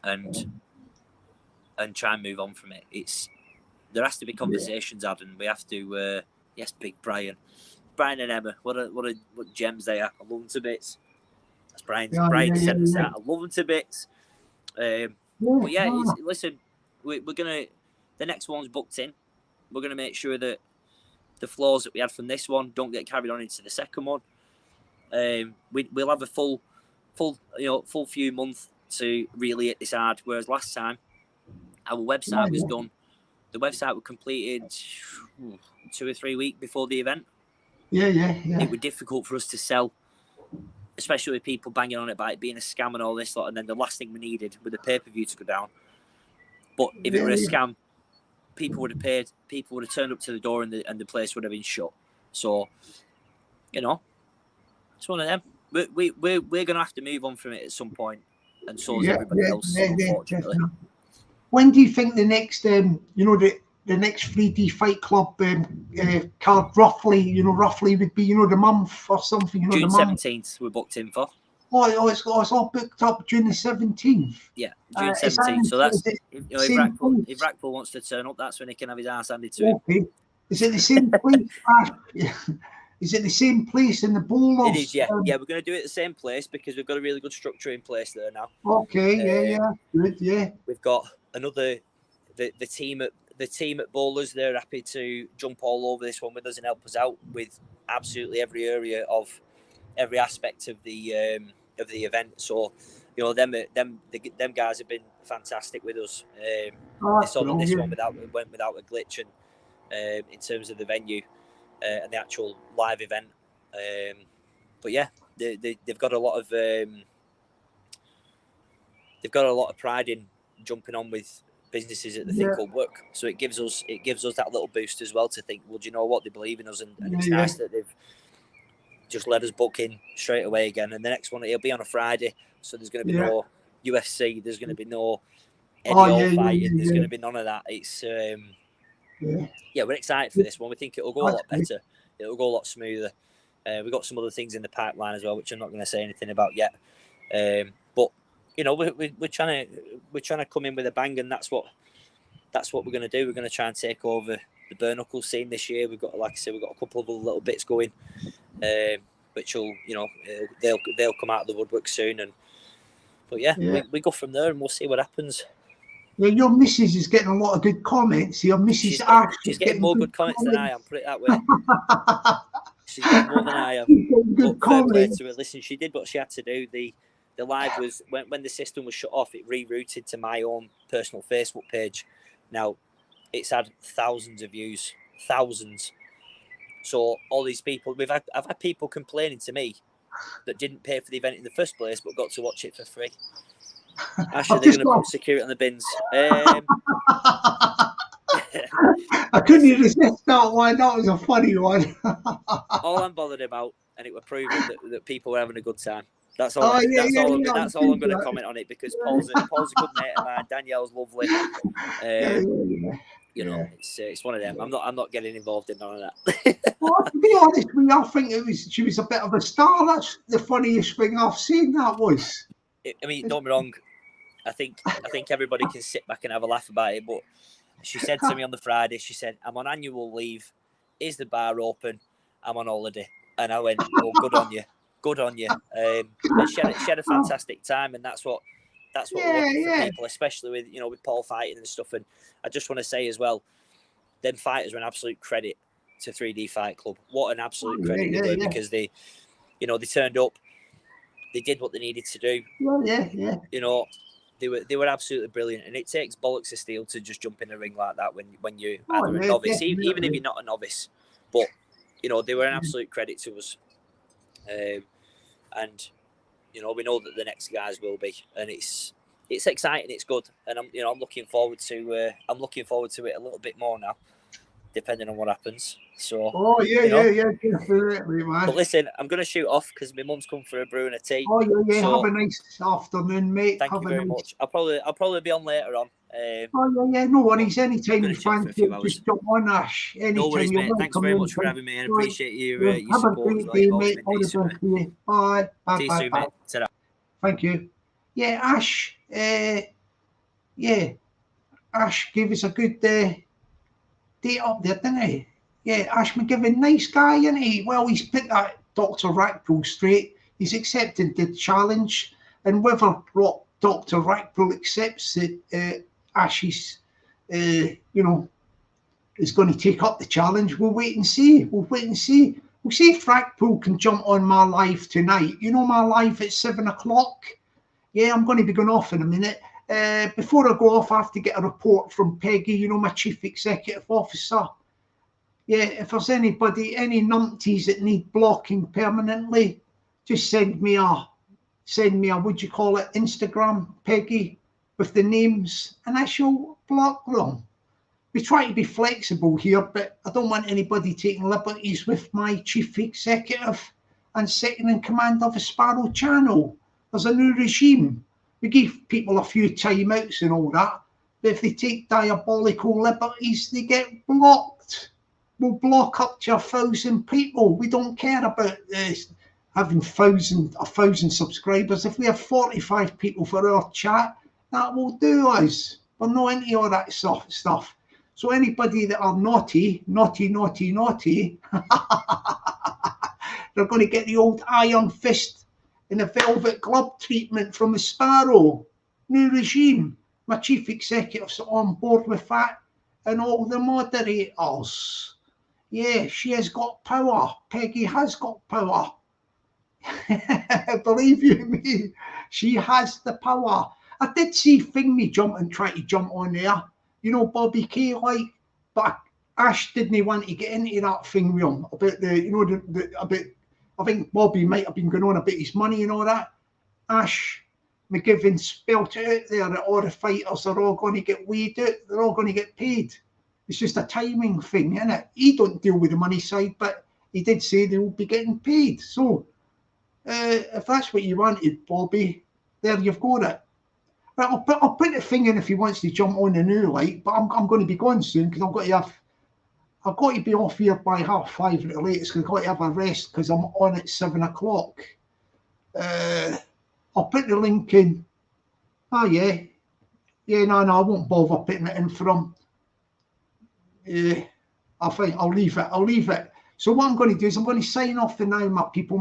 Speaker 2: and try and move on from it. There has to be conversations had, and we have to. Yes, big Brian and Emma. What gems they are. I love them to bits. That's Brian's sent us out. I love them to bits. But yeah, listen, we're gonna. The next one's booked in. We're gonna make sure that the flaws that we had from this one don't get carried on into the second one. We'll have a full few months to really hit this hard. Whereas last time, our website was done. The website was completed 2 or 3 weeks before the event.
Speaker 1: Yeah.
Speaker 2: It was difficult for us to sell, especially with people banging on it about it being a scam and all this lot. And then the last thing we needed was the pay-per-view to go down. But if it were a scam, people would have paid. People would have turned up to the door, and the place would have been shut. So, it's one of them. We're going to have to move on from it at some point, and so is everybody else, unfortunately.
Speaker 1: When do you think the next, the next 3D Fight Club card roughly would be, the month or something?
Speaker 2: June 17th, we're booked in for.
Speaker 1: It's all booked up June the 17th.
Speaker 2: Yeah, June 17th. So that's if Rackpull wants to turn up, that's when he can have his ass handed to him.
Speaker 1: Okay. Is it the same place? Is it the same place in the bowlers?
Speaker 2: It is, yeah. We're going to do it at the same place because we've got a really good structure in place there now.
Speaker 1: Okay, good, yeah.
Speaker 2: We've got another the team at bowlers. They're happy to jump all over this one with us and help us out with absolutely every area of every aspect of the event. So, them guys have been fantastic with us. They saw that this one went without a glitch, and in terms of the venue and the actual live event. But yeah, they've got a lot of pride in jumping on with businesses that they think will work. So it gives us that little boost as well to think, well, do you know what, they believe in us, and it's nice that they've just let us book in straight away again. And the next one, it'll be on a Friday, so there's going to be no UFC, there's going to be no fighting, there's going to be none of that. It's we're excited for this one. We think it'll go a lot better. It'll go a lot smoother. We've got some other things in the pipeline as well, which I'm not going to say anything about yet. But we're trying to come in with a bang, and that's what we're going to do. We're going to try and take over the bare knuckle scene this year. We've got, like I said, we've got a couple of other little bits going, which will, they'll come out of the woodwork soon. We go from there, and we'll see what happens.
Speaker 1: Yeah, your missus is getting a lot of good comments. Your missus
Speaker 2: she's getting more good comments than I am. Put it that way. She's getting more than I am.
Speaker 1: Good comments.
Speaker 2: Listen, she did what she had to do. The live was when the system was shut off. It rerouted to my own personal Facebook page. Now, it's had thousands of views, thousands. So all these people, I've had people complaining to me that didn't pay for the event in the first place, but got to watch it for free. Actually, they're going to put security on the bins.
Speaker 1: I couldn't resist that one. That was a funny one.
Speaker 2: All I'm bothered about, and it was proving that people were having a good time. That's all. That's all I'm going to comment on it, because Paul's a good mate of mine. Danielle's lovely. It's one of them. I'm not getting involved in none of that.
Speaker 1: Well, to be honest with you, I think she was a bit of a star. That's the funniest thing I've seen. That was.
Speaker 2: I mean, don't be wrong. I think everybody can sit back and have a laugh about it. But she said to me on the Friday, she said, "I'm on annual leave. Is the bar open? I'm on holiday." And I went, "Oh, good on you. Good on you." And she had a fantastic time, and that's what we're looking for people, especially with Paul fighting and stuff. And I just want to say as well, them fighters were an absolute credit to 3D Fight Club. What an absolute credit they were, because they turned up, they did what they needed to do. They were absolutely brilliant, and it takes bollocks of steel to just jump in the ring like that when you're either a novice, even if you're not a novice. But they were an absolute credit to us, and we know that the next guys will be, and it's it's exciting, it's good, and I'm looking forward to it a little bit more now, depending on what happens. So.
Speaker 1: Oh yeah, definitely, man.
Speaker 2: But listen, I'm going to shoot off because my mum's come for a brew and a tea.
Speaker 1: Oh yeah.
Speaker 2: So,
Speaker 1: have a nice afternoon, mate.
Speaker 2: Thank you very much. I'll probably be on later on.
Speaker 1: Oh yeah, no worries. Anytime you fancy it, just jump on, Ash. Anytime.
Speaker 2: No worries,
Speaker 1: you're
Speaker 2: mate.
Speaker 1: welcome.
Speaker 2: Thanks very much for having me, and appreciate your
Speaker 1: Have
Speaker 2: support
Speaker 1: a
Speaker 2: as
Speaker 1: great
Speaker 2: well.
Speaker 1: day,
Speaker 2: You've always
Speaker 1: mate.
Speaker 2: been
Speaker 1: All the
Speaker 2: decent,
Speaker 1: best to you. Bye.
Speaker 2: See you soon, mate. Ta-ra.
Speaker 1: Thank you. Yeah, Ash. Yeah, Ash gave us a good date up there, didn't he? Yeah, Ash McGiffin, nice guy, isn't he? Well, he's put that Dr. Rackpull straight. He's accepted the challenge, and whether Dr. Rackpull accepts that Ash is, is going to take up the challenge, we'll wait and see. We'll see if Rackpull can jump on my live tonight. You know, my live at 7 o'clock. Yeah, I'm going to be going off in a minute. Before I go off, I have to get a report from Peggy, my chief executive officer. Yeah, if there's any numpties that need blocking permanently, just send me a Instagram, Peggy, with the names, and I shall block them. We try to be flexible here, but I don't want anybody taking liberties with my chief executive and second in command of a Sparrow channel. There's a new regime. We give people a few timeouts and all that, but if they take diabolical liberties, they get blocked. We'll block up to 1,000 people. We don't care about having 1,000 subscribers. If we have 45 people for our chat, that will do us. We're not into all that stuff. So anybody that are naughty, they're going to get the old iron fist and a velvet glove treatment from the Sparrow. New regime. My chief executive's on board with that, and all the moderators. Yeah, she has got power. Peggy has got power. Believe you me, she has the power. I did see Thingy try to jump on there. Bobby K, but Ash didn't want to get into that thing with him about I think Bobby might have been going on about his money and all that. Ash McGiffin spelt it out there that all the fighters are all going to get weighed out. They're all going to get paid. It's just a timing thing, isn't it? He don't deal with the money side, but he did say they will be getting paid. So if that's what you wanted, Bobby, there you've got it. Right, I'll put the thing in if he wants to jump on the new light, but I'm going to be going soon because I've got to be off here by 5:30 at the latest because I've got to have a rest because I'm on at 7 o'clock. I'll put the link in. Oh yeah. Yeah, no, I won't bother putting it in for him. I think I'll leave it. So what I'm going to do is I'm going to sign off for now, my people,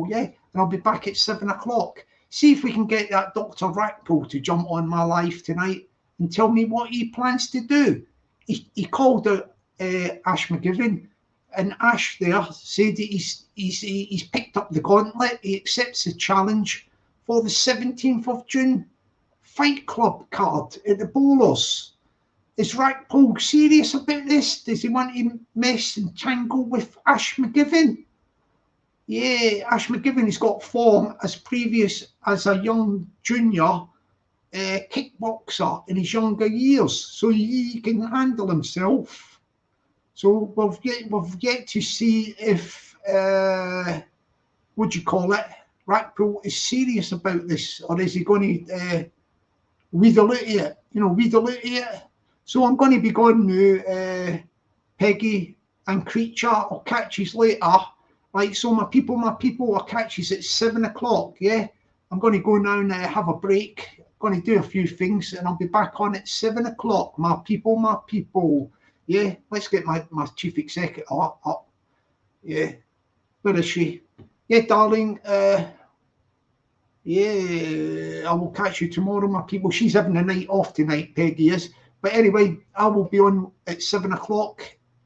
Speaker 1: yeah? And I'll be back at 7 o'clock. See if we can get that Dr. Rackpull to jump on my live tonight and tell me what he plans to do. He called out Ash McGiffin, and Ash there said that he's picked up the gauntlet. He accepts the challenge for the 17th of June Fight Club card at the Bowlers. Is Rackpull serious about this? Does he want to mess and tangle with Ash McGiffin? Yeah, Ash McGiffin has got form as a young junior kickboxer in his younger years, so he can handle himself. So we've yet to see if Rackpull is serious about this, or is he going to wheedle it? So I'm going to be going now, Peggy and Creature. I'll catch you later. Right, so my people, I'll catch you at 7 o'clock, yeah? I'm going to go now and have a break. I'm going to do a few things, and I'll be back on at 7 o'clock. My people. Yeah, let's get my chief executive up. Yeah, where is she? Yeah, darling, yeah, I will catch you tomorrow, my people. She's having a night off tonight, Peggy is. But anyway, I will be on at 7 o'clock.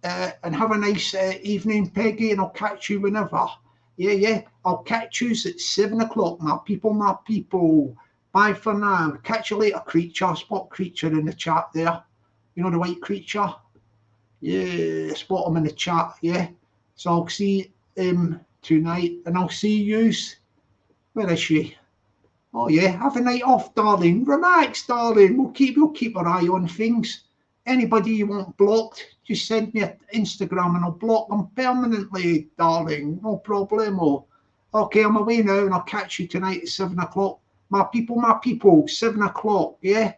Speaker 1: And have a nice evening, Peggy, and I'll catch you whenever. Yeah. I'll catch you at 7 o'clock, my people. Bye for now. Catch you later, Creature. Spot Creature in the chat there. You know the white Creature? Yeah, spot him in the chat, yeah. So I'll see him tonight, and I'll see you. Where is she? Oh yeah, have a night off, darling. Relax, darling. We'll keep our eye on things. Anybody you want blocked, just send me an Instagram and I'll block them permanently, darling. No problemo. Okay, I'm away now and I'll catch you tonight at 7 o'clock. My people, 7 o'clock, yeah?